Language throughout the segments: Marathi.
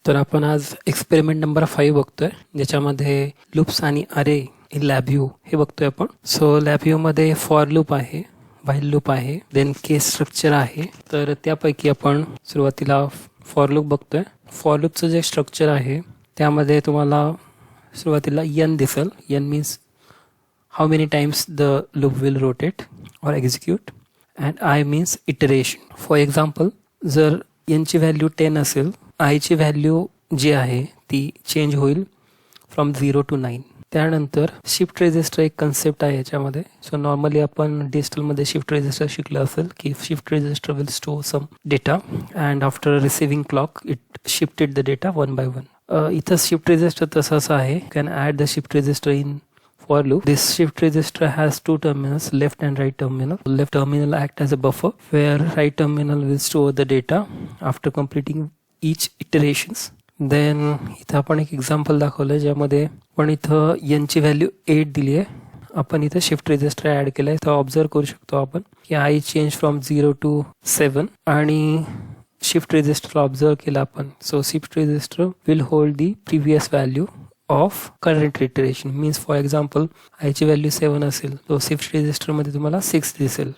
तर आपण आज एक्सपेरिमेंट नंबर 5 बघतोय, ज्याच्यामध्ये लूप्स आणि अरे इन लॅबव्ह्यू हे बघतोय आपण. सो लॅबव्ह्यू मध्ये फॉर लूप आहे, व्हाईल लूप आहे, देन केस स्ट्रक्चर आहे. तर त्यापैकी आपण सुरुवातीला फॉर लूप बघतोय. फॉर लूपचं जे स्ट्रक्चर आहे त्यामध्ये तुम्हाला सुरुवातीला एन दिसेल. N means how many times the loop will rotate और execute, and I means iteration. For example, जर एनची व्हॅल्यू 10 असेल, आयची व्हॅल्यू जी आहे ती चेंज होईल फ्रॉम 0 to 9. त्यानंतर शिफ्ट रेजिस्टर एक कन्सेप्ट आहे याच्यामध्ये. सो नॉर्मली आपण डिजिटलमध्ये शिफ्ट रेजिस्टर शिकलं असेल की shift register will store some data and after receiving clock it shifted the data one by one. इथं शिफ्ट रेजिस्टर तसंच आहे. Can add the shift register in for loop. This shift register has two terminals, left and right terminal. Left terminal act as a buffer where right terminal will store the data after completing each iterations. Then इथं आपण एक एक्झाम्पल दाखवलं ज्यामध्ये आपण इथं n ची व्हॅल्यू 8 दिली आहे. आपण इथं शिफ्ट रेजिस्टर ऍड केलाय. इथं ऑब्झर्व करू शकतो आपण की I चेंज फ्रॉम 0 to 7 आणि शिफ्ट रेजिस्टर ऑब्झर्व केला आपण. So shift register will hold the previous value of current iteration. Means for example आयची व्हॅल्यू 7 असेल, तो शिफ्ट रेजिस्टरमध्ये तुम्हाला 6 दिसेल.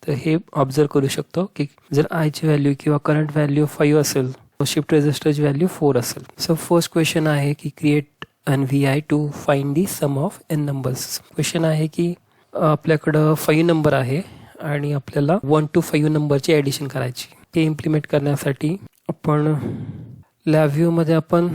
तर हे ऑब्झर्व करू शकतो की जर आयची व्हॅल्यू किंवा करंट व्हॅल्यू 5 असेल, शिफ्ट रेजिस्टरची व्हॅल्यू 4 असेल. सो फर्स्ट क्वेश्चन आहे की create an VI to find the sum of n numbers. Question आहे की आपल्याकडं 5 नंबर आहे आणि आपल्याला 1 to 5 नंबरची ॲडिशन करायची. ते इम्प्लिमेंट करण्यासाठी आपण लॅबव्ह्यू मध्ये आपण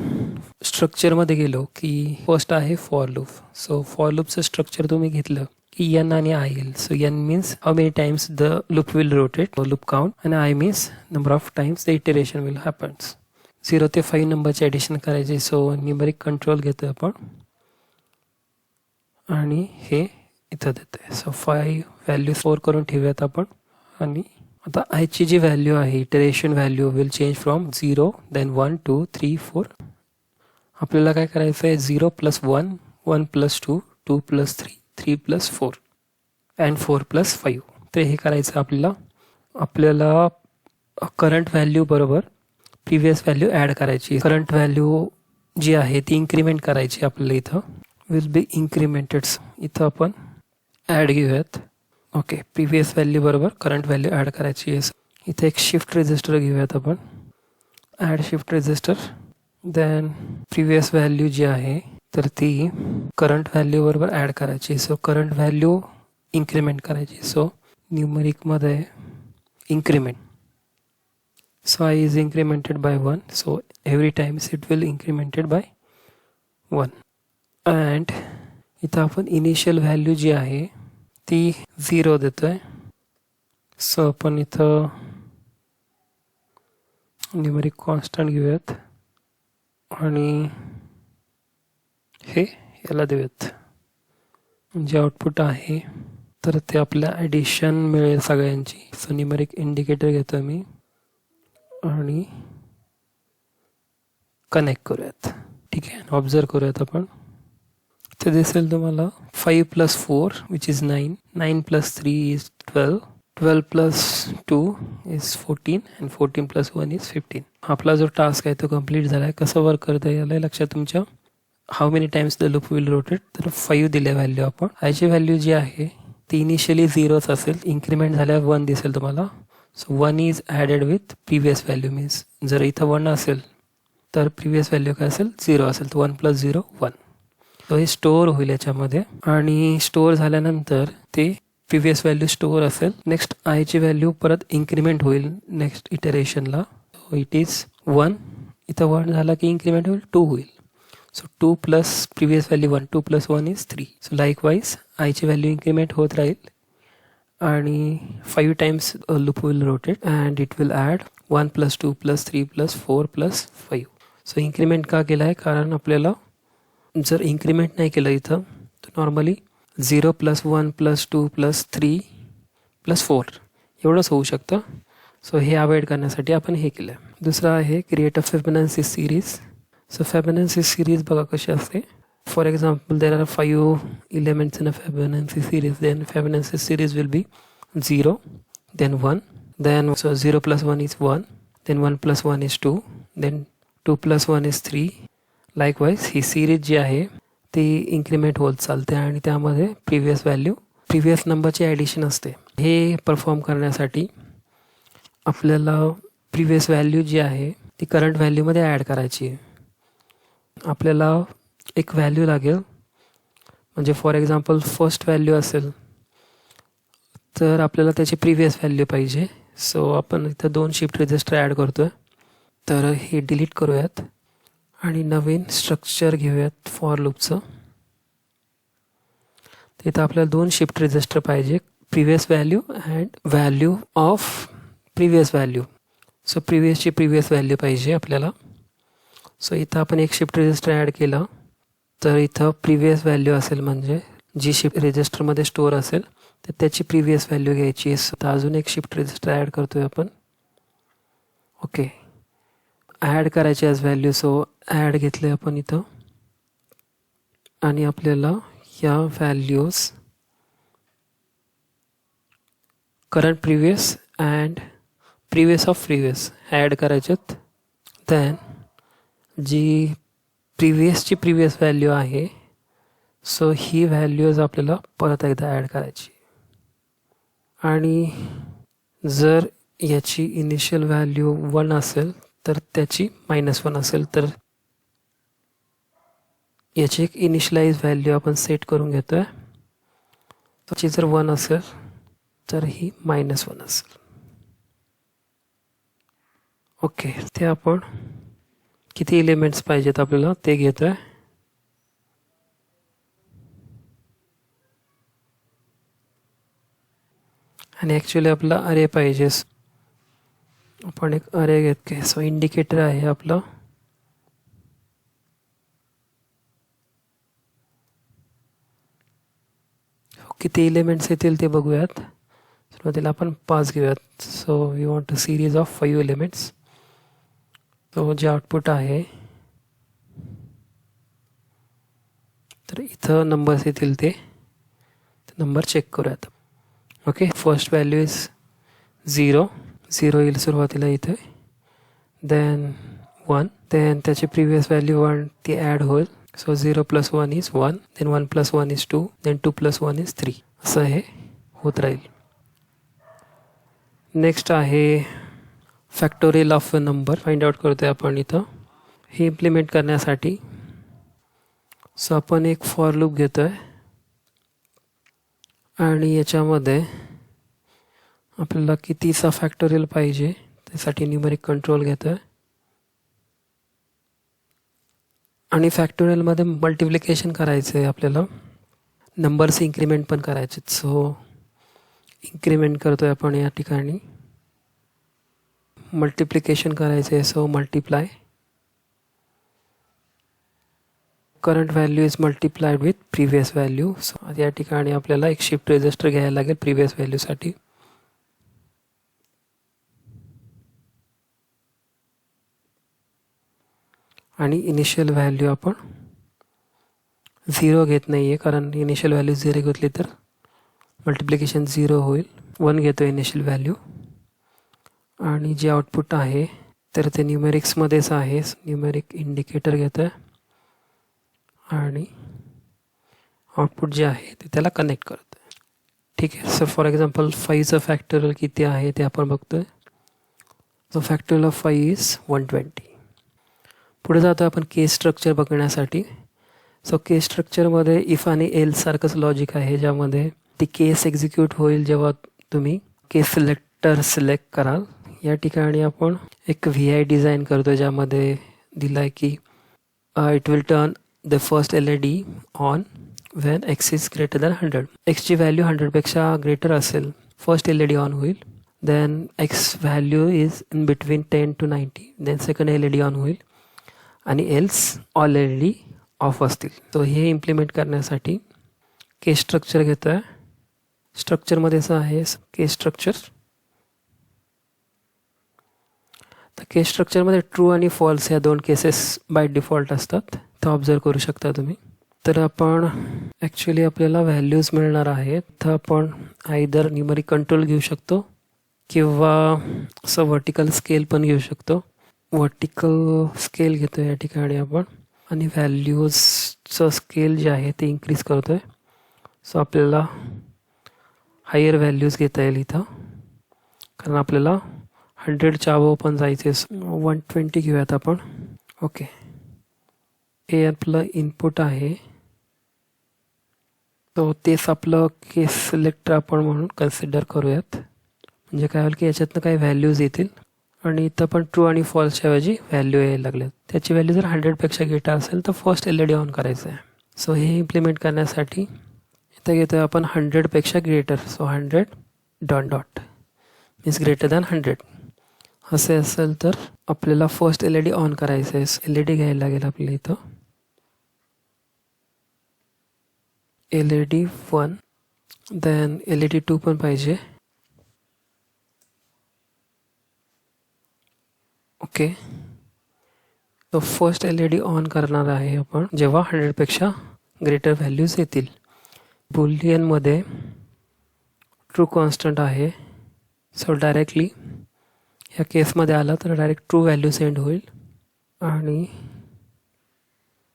स्ट्रक्चरमध्ये गेलो की फर्स्ट आहे फॉर लूप. सो फॉर लूपचं स्ट्रक्चर तुम्ही घेतलं की एन आणि आय येईल. So N means how many times the loop will rotate, loop count, आणि I means number of times the iteration will happens. 0 ते 5 नंबरची ॲडिशन करायची. सो न्यूमेरिक कंट्रोल घेतो आपण आणि हे इथं देतोय. सो 5 व्हॅल्यू 4 करून ठेवूयात आपण. आणि आता आयची जी व्हॅल्यू आहे, iteration value will change from 0 then 1 2 3 4. आपल्याला काय करायचं आहे, 0 + 1, 1 + 2, 2 + 3, 3 + 4 अँड 4 + 5. तर हे करायचं आपल्याला करंट व्हॅल्यू बरोबर प्रिव्हियस व्हॅल्यू ॲड करायची. करंट व्हॅल्यू जी आहे ती इन्क्रीमेंट करायची आपल्याला. इथं विल बी इन्क्रीमेंटेड. इथं आपण ॲड घेऊयात. ओके, प्रिव्हियस व्हॅल्यू बरोबर करंट व्हॅल्यू ॲड करायची आहे. इथे एक शिफ्ट रेजिस्टर घेऊयात आपण. Add shift register. Then previous value जी आहे तर ती करंट व्हॅल्यू बरोबर ॲड करायची. सो करंट व्हॅल्यू इन्क्रीमेंट करायची. सो न्यूमरिकमध्ये increment. So I is incremented by 1. So every times it will incremented by 1. And इथं आपण इनिशियल व्हॅल्यू जी आहे ती 0 देतोय. सो आपण इथं न्यूमेरिक कॉन्स्टंट घेऊयात आणि हे याला देऊयात. जे आउटपुट आहे तर ते आपल्या ॲडिशन मिळेल सगळ्यांची. सो न्यूमेरिक इंडिकेटर घेतोय मी आणि कनेक्ट करूयात. ठीक आहे, ऑब्झर्व करूयात आपण. ते दिसेल तुम्हाला 5 + 4 which is 9, 9 + 3 is 12, 12 + 2 is 14 and 14 + 1 is 15. आपला जो टास्क आहे तो कम्प्लीट झाला आहे. कसं वर्क करता येईल लक्षात तुमच्या. How many times the loop will rotate, तर 5 दिले व्हॅल्यू आपण. आयची व्हॅल्यू जी आहे ती इनिशियली 0च असेल, इन्क्रीमेंट झाल्यावर 1 दिसेल तुम्हाला. So 1 is added with previous value. Means जर इथं 1 असेल तर प्रिव्हियस व्हॅल्यू काय असेल, 0 असेल. तर 1 + 0 1. तो हे स्टोअर होईल याच्यामध्ये आणि स्टोअर झाल्यानंतर ते प्रिव्हियस व्हॅल्यू स्टोअर असेल. नेक्स्ट आयची व्हॅल्यू परत इन्क्रीमेंट होईल नेक्स्ट इटरेशनला. So it is 1. इथं 1 झाला की इन्क्रीमेंट होईल 2 होईल. So 2 + previous value 1, 2 + 1 is 3. So likewise आयची व्हॅल्यू इन्क्रीमेंट होत राहील आणि 5 times loop will rotate and it will add 1 + 2 + 3 + 4 + 5. So increment का केला आहे, कारण आपल्याला जर इन्क्रीमेंट नाही केलं इथं तर नॉर्मली 0 + 1 + 2 + 3 + 4 एवढंच होऊ शकतं. सो हे अवॉइड करण्यासाठी आपण हे केलं. दुसरं आहे create a Fibonacci series. So Fibonacci series बघा कशी असते. For example, there are 5 elements in a Fibonacci series. Then Fibonacci series will be 0, then 1, then so 0 + 1 is 1, then 1 + 1 is 2, then 2 + 1 is 3. Likewise he series जी आहे ती इन्क्रीमेंट होत चालते आणि त्यामध्ये प्रिव्हियस नंबरची ॲडिशन असते. हे परफॉर्म करण्यासाठी आपल्याला प्रिव्हियस व्हॅल्यू जी आहे ती करंट व्हॅल्यूमध्ये ॲड करायची आहे. आपल्याला एक व्हॅल्यू लागेल, म्हणजे फॉर एक्झाम्पल फर्स्ट व्हॅल्यू असेल तर आपल्याला त्याची प्रिव्हियस व्हॅल्यू पाहिजे. सो आपण इथं 2 शिफ्ट रजिस्टर ॲड करतो आहे. तर हे डिलीट करूयात आणि नवीन स्ट्रक्चर घेऊयात फॉर लूपचं. इथं आपल्याला 2 शिफ्ट रजिस्टर पाहिजे, previous value and value of previous value. So प्रिव्हियसची प्रिव्हियस व्हॅल्यू पाहिजे आपल्याला. सो इथं आपण एक शिफ्ट रजिस्टर ॲड केलं तर इथं प्रिव्हियस व्हॅल्यू असेल, म्हणजे जी शिफ्ट रजिस्टरमध्ये स्टोअर असेल तर त्याची प्रिव्हियस व्हॅल्यू घ्यायची आहे. सो अजून एक शिफ्ट रजिस्टर ॲड करतोय आपण. ओके, ॲड करायची ॲज व्हॅल्यू. सो ॲड घेतले आपण इथं आणि आपल्याला या values current previous and previous of previous add करायच्यात. देन जी प्रिव्हियसची प्रिव्हियस व्हॅल्यू आहे, सो ही व्हॅल्यूज आपल्याला परत एकदा ॲड करायची. आणि जर याची इनिशियल व्हॅल्यू 1 असेल तर त्याची -1 असेल, तर याची एक इनिशियलाइज व्हॅल्यू आपण सेट करून घेतो आहे. त्याची जर 1 असेल तर ही -1 असेल. ओके, ते आपण किती एलिमेंट्स पाहिजेत आपल्याला ते घेतो आहे. आणि ॲक्च्युली आपला अरे पाहिजे. आपण एक अरे घेतोय. सो इंडिकेटर आहे आपलं. किती एलिमेंट्स येतील ते बघूयात. सुरुवातीला आपण 5 घेऊयात. So we want a series of 5 elements. तो जे आउटपुट आहे तर इथं नंबर्स येतील ते नंबर चेक करूयात. ओके, फर्स्ट व्हॅल्यू इज 0 येईल सुरुवातीला इथे. देन 1, देन त्याची प्रिव्हियस व्हॅल्यू 1 ती ॲड होईल. So 0 + 1 is 1, then 1 + 1 is 2, then 2 + 1 is 3. असं हे होत राहील. नेक्स्ट आहे factorial of a number find out करतोय आपण इथं. हे इम्प्लिमेंट करण्यासाठी सो आपण एक फॉर लूप घेतोय आणि याच्यामध्ये आपल्याला कितीचा फॅक्टोरियल पाहिजे त्यासाठी न्यूमरिक कंट्रोल घेतोय. आणि फॅक्टोरियलमध्ये मल्टिप्लिकेशन करायचं आहे आपल्याला, नंबर्स इन्क्रीमेंट पण करायचे. सो इन्क्रीमेंट करतोय आपण या ठिकाणी. मल्टिप्लिकेशन करायचं आहे. So multiply current value is multiplied with previous value. So या ठिकाणी आपल्याला एक शिफ्ट रजिस्टर घ्यायला लागेल प्रिव्हियस व्हॅल्यूसाठी. आणि इनिशियल व्हॅल्यू आपण 0 घेत नाही आहे, कारण इनिशियल व्हॅल्यू 0 घेतली तर मल्टिप्लिकेशन 0 होईल. 1 घेतो इनिशियल व्हॅल्यू. आणि जे आउटपुट आहे तर ते न्यूमेरिक्समध्येच आहे. न्यूमेरिक इंडिकेटर घेतो आहे आणि आउटपुट जे आहे ते त्याला कनेक्ट करतो आहे. ठीक आहे. सो फॉर एक्झाम्पल 5चं फॅक्टोरियल किती आहे ते आपण बघतोय. So factorial of 5 is 120. पुढे जातो आपण केस स्ट्रक्चर बघण्यासाठी. सो केस स्ट्रक्चरमध्ये इफ आणि एल सारखंच लॉजिक आहे, ज्यामध्ये ती केस एक्झिक्यूट होईल जेव्हा तुम्ही केस सिलेक्टर सिलेक्ट कराल. या ठिकाणी आपण एक VI डिझाईन करतो ज्यामध्ये दिला आहे की it will turn the first LED on when X is greater than 100. Xची व्हॅल्यू 100पेक्षा ग्रेटर असेल फर्स्ट LED ऑन होईल. Then X value is in between 10 to 90, then second LED on होईल आणि एल्स ऑल LED ऑफ असतील. तो हे इम्प्लिमेंट करण्यासाठी केस स्ट्रक्चर घेतो आहे. स्ट्रक्चरमध्येच आहे केस स्ट्रक्चर. तर केस स्ट्रक्चरमध्ये ट्रू आणि फॉल्स या 2 केसेस बाय डिफॉल्ट असतात. तर ऑब्झर्व करू शकता तुम्ही. तर आपण ॲक्च्युली आपल्याला व्हॅल्यूज मिळणार आहेत. तर आपण आयदर न्यूमरिक कंट्रोल घेऊ शकतो किंवा असं व्हर्टिकल स्केल पण घेऊ शकतो. वर्टिकल स्केल घेतो या ठिकाणी आपण आणि व्हॅल्यूजचं स्केल जे आहे ते इन्क्रीज करतोय. सो आपल्याला हायर व्हॅल्यूज घेता येईल इथं, कारण आपल्याला 100च्या अबोव पण जायचे. 120 घेऊयात आपण. ओके, हे आपलं इनपुट आहे. तो तेच आपलं केस सिलेक्टर आपण म्हणून कन्सिडर करूयात. म्हणजे काय होईल की याच्यातनं काही व्हॅल्यूज येतील आणि इथं पण ट्रू आणि फॉल्सच्या ऐवजी व्हॅल्यू यायला लागल्यात. त्याची व्हॅल्यू जर 100पेक्षा ग्रेटर असेल तर फर्स्ट LED ऑन करायचं आहे. सो हे इम्प्लिमेंट करण्यासाठी इथं घेतोय आपण 100पेक्षा greater. So 100 dot dot means greater than 100 असे असेल तर आपल्याला फर्स्ट LED ऑन करायचं आहे. LED घ्यायला लागेल आपल्याला इथं. LED 1 देन LED 2 पण पाहिजे. ओके, तो फर्स्ट LED ऑन करणार आहे आपण जेव्हा 100पेक्षा ग्रेटर व्हॅल्यूज येतील. बुलियनमध्ये ट्रू कॉन्स्टंट आहे. सो डायरेक्टली ह्या केसमध्ये आला तर डायरेक्ट ट्रू व्हॅल्यू सेंड होईल आणि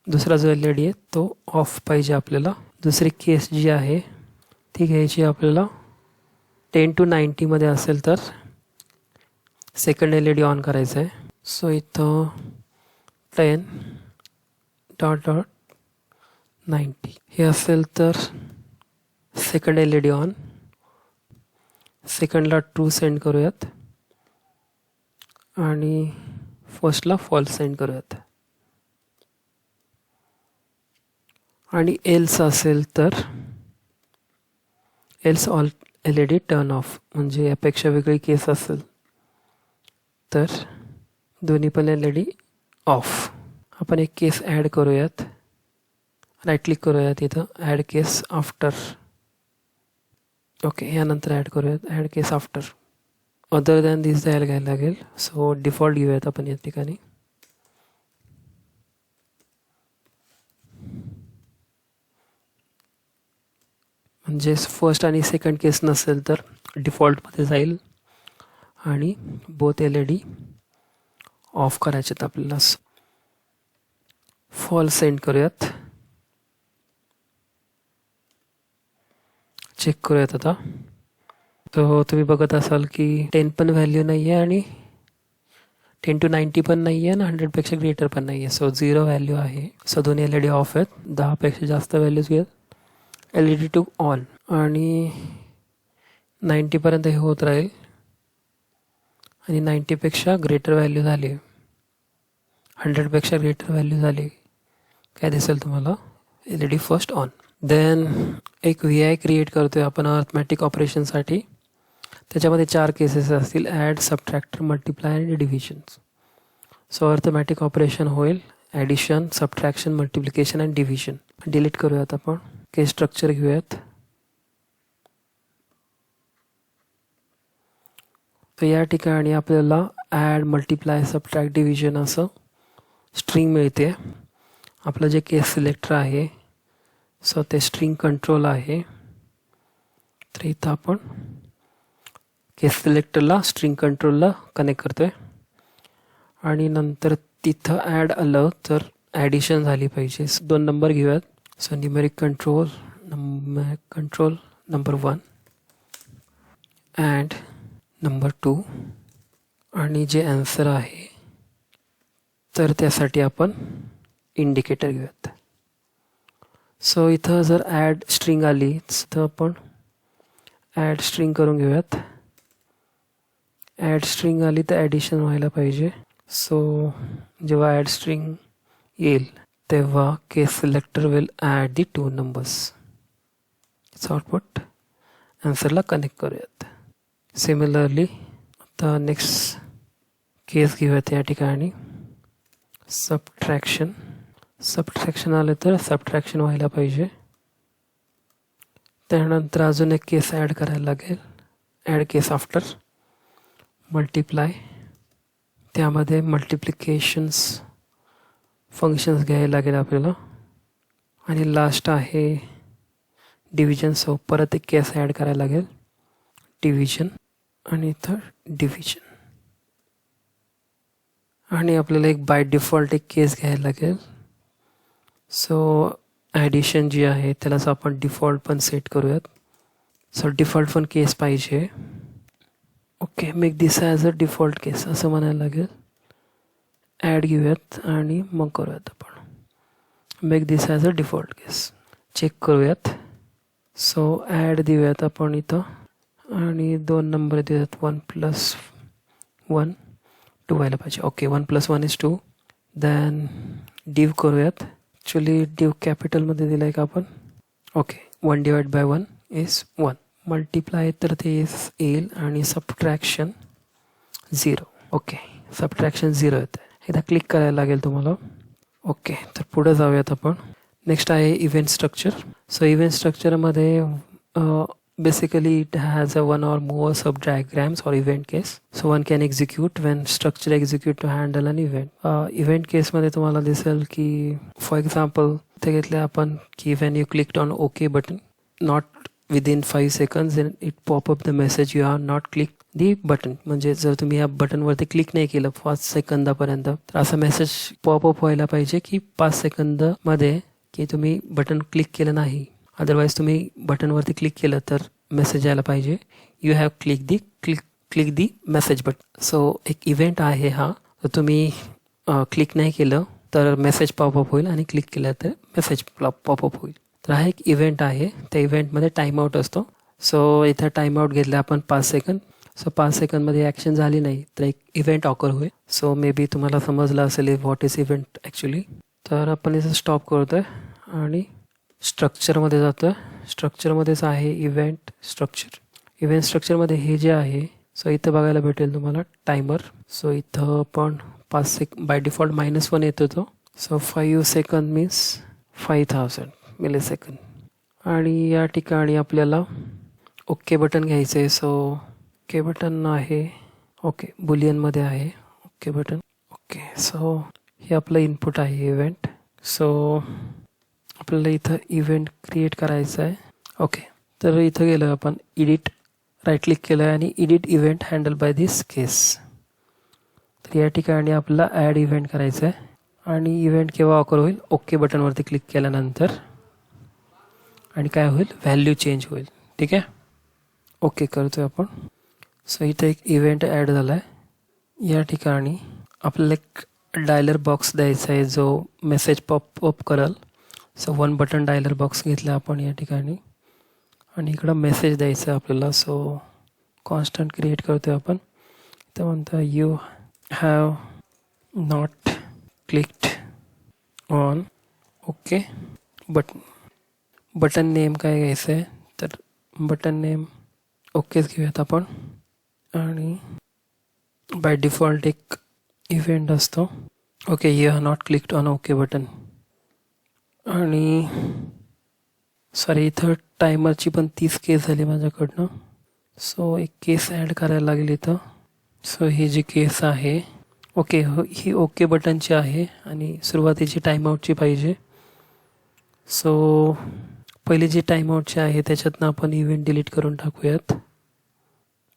दुसरा जो LED आहे तो ऑफ पाहिजे आपल्याला. दुसरी केस जी आहे ती घ्यायची आपल्याला 10 to 90 मध्ये असेल तर सेकंड LED ऑन करायचं आहे. सो इथं 10 डॉट डॉट 90 हे असेल तर सेकंड LED ऑन. सेकंडला ट्रू सेंड करूयात आणि फर्स्टला फॉल्स सेंड करूयात. आणि एल्स असेल तर else all LED turn off. म्हणजे यापेक्षा वेगळी केस असेल तर दोन्ही पण LED ऑफ. आपण एक केस ॲड करूयात. राईट क्लिक करूयात इथं ॲड केस आफ्टर. ओके, यानंतर ॲड करूयात ॲड केस आफ्टर. अदर दॅन दिस द्यायला घ्यायला लागेल. सो डिफॉल्ट घेऊयात आपण या ठिकाणी. म्हणजे फर्स्ट आणि सेकंड केस नसेल तर डिफॉल्टमध्ये जाईल आणि बोथ LED ऑफ करायचेत आपल्याला. फॉल्स सेंड करूयात. चेक करूयात आता. तो तुम्ही बघत असाल की 10 पण व्हॅल्यू नाही आहे आणि 10 to 90 पण नाही आहे आणि 100पेक्षा ग्रेटर पण नाही आहे. सो 0 व्हॅल्यू आहे. सो दोन्ही LED ऑफ आहेत. 10पेक्षा जास्त व्हॅल्यूज घेत LED टू ऑन आणि 90पर्यंत हे होत राहील आणि 90पेक्षा ग्रेटर व्हॅल्यू झाली, 100पेक्षा ग्रेटर व्हॅल्यू झाली काय दिसेल तुम्हाला LED फर्स्ट ऑन. देन एक VI क्रिएट करतोय आपण अर्थमॅटिक ऑपरेशनसाठी. त्याच्यामध्ये 4 केसेस असतील ॲड, सबट्रॅक्टर, मल्टिप्लाय आणि डिव्हिजन. सो अर्थमॅटिक ऑपरेशन होईल ॲडिशन, सबट्रॅक्शन, मल्टिप्लिकेशन आणि डिव्हिजन. डिलीट करूयात आपण. केस स्ट्रक्चर घेऊयात. तर या ठिकाणी आपल्याला ॲड, मल्टिप्लाय, सबट्रॅक्ट, डिव्हिजन असं स्ट्रिंग मिळते. आपलं जे केस सिलेक्टर आहे सो ते स्ट्रिंग कंट्रोल आहे. तर इथं आपण केस सिलेक्टरला स्ट्रिंग कंट्रोलला कनेक्ट करतोय आणि नंतर तिथं ॲड आलं तर ॲडिशन झाली पाहिजे. 2 नंबर घेऊयात. So numeric control number 1 and number 2 आणि जे ॲन्सर आहे तर त्यासाठी आपण इंडिकेटर घेऊयात. सो इथं जर ॲड स्ट्रिंग आली तर आपण ॲड स्ट्रिंग करून घेऊयात. ॲड स्ट्रिंग आली तर ॲडिशन व्हायला पाहिजे. सो जेव्हा ॲड स्ट्रिंग येईल तेव्हा case selector will add the 2 numbers. It's output. ॲन्सरला कनेक्ट करूयात. सिमिलरली आता नेक्स्ट केस घेऊयात या ठिकाणी. सबट्रॅक्शन आलं तर सबट्रॅक्शन व्हायला पाहिजे. त्यानंतर अजून एक केस ॲड करायला लागेल. ॲड केस आफ्टर. मल्टिप्लाय, त्यामध्ये मल्टिप्लिकेशन्स फंक्शन्स घ्यायला लागेल आपल्याला. आणि लास्ट आहे डिव्हिजन. सो परत एक केस ॲड करायला लागेल डिव्हिजन आणि इथं डिव्हिजन आणि आपल्याला एक बाय डिफॉल्ट एक केस घ्यायला लागेल. सो ॲडिशन जी आहे त्यालाच आपण डिफॉल्ट पण सेट करूयात. सो डिफॉल्ट पण केस पाहिजे. Okay, make this as a default case असं म्हणायला लागेल. ॲड घेऊयात आणि मग करूयात आपण make this as a default case. Check करूयात. सो ॲड देऊयात आपण इथं आणि 2 नंबर देऊयात. 1+1 2 व्हायला पाहिजे. Okay, 1+1 is 2. देन डिव करूयात. ॲक्च्युली डिव कॅपिटलमध्ये दिलं आहे का आपण. Okay, 1/1 is 1. मल्टिप्लाय तर ते येईल आणि सबट्रॅक्शन 0. ओके, सबट्रॅक्शन 0 येतं. एकदा क्लिक करायला लागेल तुम्हाला. ओके, तर पुढे जाऊयात आपण. नेक्स्ट आहे इव्हेंट स्ट्रक्चर. सो इव्हेंट स्ट्रक्चरमध्ये basically it has a one or more sub diagrams or event case. So one can execute when structure execute to handle an event. Event केसमध्ये तुम्हाला दिसेल की फॉर एक्झाम्पल इथे घेतले आपण की Wien you clicked on okay button not within 5 seconds and it pop up the message you have not clicked the button. म्हणजे जर तुम्ही या बटनवरती क्लिक नाही केलं 5 सेकंदापर्यंत तर असा मेसेज पॉपअप व्हायला पाहिजे की 5 सेकंदामध्ये की तुम्ही बटन क्लिक केलं नाही. अदरवाईज तुम्ही बटनवरती क्लिक केलं तर मेसेज यायला पाहिजे you have click the message button. So एक इव्हेंट आहे हा. तर तुम्ही क्लिक नाही केलं तर मेसेज पॉपअप होईल आणि क्लिक केलं तर मेसेज पॉपअप होईल. तर हा एक इव्हेंट आहे. त्या इव्हेंटमध्ये टाईमआउट असतो. सो इथं टाईमआउट घेतलं आपण 5 सेकंद. सो 5 सेकंदमध्ये ॲक्शन झाली नाही तर एक इव्हेंट ऑकर होईल. सो मे बी तुम्हाला समजलं असेल व्हॉट इज इव्हेंट ॲक्च्युली. तर आपण इथं स्टॉप करतोय आणि स्ट्रक्चरमध्ये जातोय. स्ट्रक्चरमध्येच आहे इव्हेंट स्ट्रक्चर. इव्हेंट स्ट्रक्चरमध्ये हे जे आहे सो इथं बघायला भेटेल तुम्हाला टायमर. सो इथं पण 5 बाय डिफॉल्ट -1 येतो तो. So 5 second means 5000 millisecond. आणि या ठिकाणी आपल्याला ओके बटन घ्यायचं आहे. सो ओके बटन आहे. ओके, बुलियनमध्ये आहे ओके बटन. ओके, सो हे आपलं इनपुट आहे इव्हेंट. सो आपल्याला इथं इव्हेंट क्रिएट करायचं आहे. ओके, तर इथं गेलं आपण एडिट राईट क्लिक केलं आहे आणि edit event handle by this केस. तर या ठिकाणी आपल्याला ॲड इव्हेंट करायचं आहे आणि इव्हेंट केव्हा ऑकर होईल ओके बटनवरती क्लिक केल्यानंतर. आणि काय होईल व्हॅल्यू चेंज होईल. ठीक आहे, ओके करतोय आपण. सो इथं एक इव्हेंट ॲड झाला आहे. या ठिकाणी आपल्याला एक डायलर बॉक्स द्यायचा आहे जो मेसेज पॉपअप करेल. सो 1 बटन डायलर बॉक्स घेतला आपण या ठिकाणी आणि इकडं मेसेज द्यायचा आहे आपल्याला. सो कॉन्स्टंट क्रिएट करतोय आपण. इथं म्हणतं you have not clicked on okay button. Button name काय घ्यायचं आहे तर बटन नेम ओकेच घेऊयात आपण. आणि बाय डिफॉल्ट एक इव्हेंट असतो okay you have not clicked on okay button. आणि सॉरी इथं टायमरची पण 30 केस झाली माझ्याकडनं. सो एक केस ॲड करायला लागेल इथं. सो ही जी केस आहे ओके ही ओके बटनची आहे आणि सुरुवातीची टाईमआउटची पाहिजे. सो पहिली जी टाईमआउटची आहे त्याच्यातनं आपण इव्हेंट डिलीट करून टाकूयात.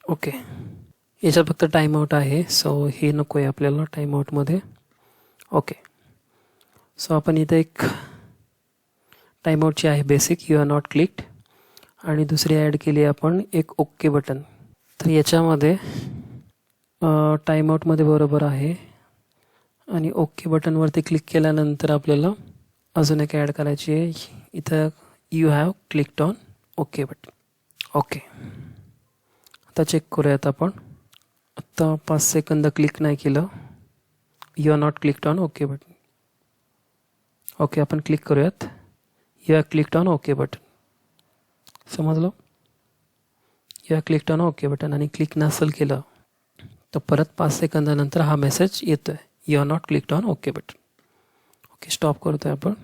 ओके, याच्यात फक्त टाईमआउट आहे. सो हे नको आहे आपल्याला टाईमआउटमध्ये. ओके, सो आपण इथं एक टाईमआउटची आहे basic you are not clicked आणि दुसरी ॲड केली आपण एक ओके बटन. तर याच्यामध्ये टाईमआउटमध्ये बरोबर आहे आणि ओके बटनवरती क्लिक केल्यानंतर आपल्याला अजून एक ॲड करायची आहे. इथं you have clicked on okay button. Okay, आता चेक करूयात आपण. आत्ता 5 सेकंद क्लिक नाही केलं. You are not clicked on okay button. Okay, आपण क्लिक करूयात. You have clicked on okay button. समजलं, you have clicked on okay button. आणि क्लिक नसेल केलं तर परत 5 सेकंदानंतर हा मेसेज येतो आहे you are not clicked on okay button. Okay, stop करतोय आपण.